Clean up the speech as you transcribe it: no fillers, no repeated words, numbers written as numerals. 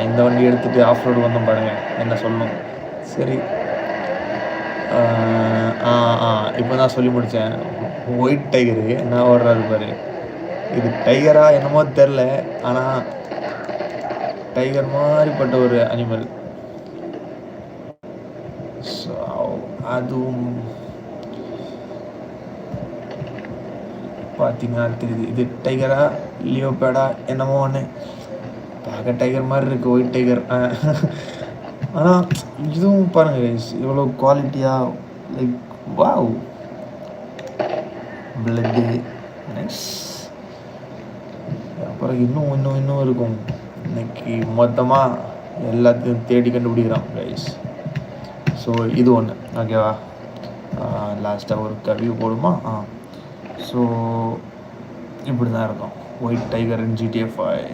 இந்த வண்டி எடுத்துகிட்டு ஆஃப் ரோடு வந்தோம் பாருங்கள், என்ன சொல்லணும். சரி, இப்போ தான் சொல்லி முடித்தேன். ஒயிட் டைகரு என்ன ஓடுறாரு பாரு. இது டைகரா என்னமோ தெரில, ஆனால் டைகர் மாதிரிப்பட்ட ஒரு அனிமல். ஸோ அதுவும் பார்த்தீங்கன்னா தெரியுது. இது டைகரா லியோபேடா என்னமோ ஒன்று, பார்க்க டைகர் மாதிரி இருக்குது, ஒயிட் டைகர். ஆனால் இதுவும் பாருங்கள் கைஸ், இவ்வளோ குவாலிட்டியாக, லைக் வாவ், பிளட்டு நைஸ். அப்புறம் இன்னும் இருக்கும். இன்னைக்கு மொத்தமாக எல்லாத்தையும் தேடி கண்டுபிடிக்கிறான் கைஸ். ஸோ இது ஒன்று ஓகேவா. லாஸ்ட்டாக ஒரு கவியூ போடுமா. ஸோ இப்படி தான் இருக்கும் ஒயிட் டைகர் இன் GTA 5.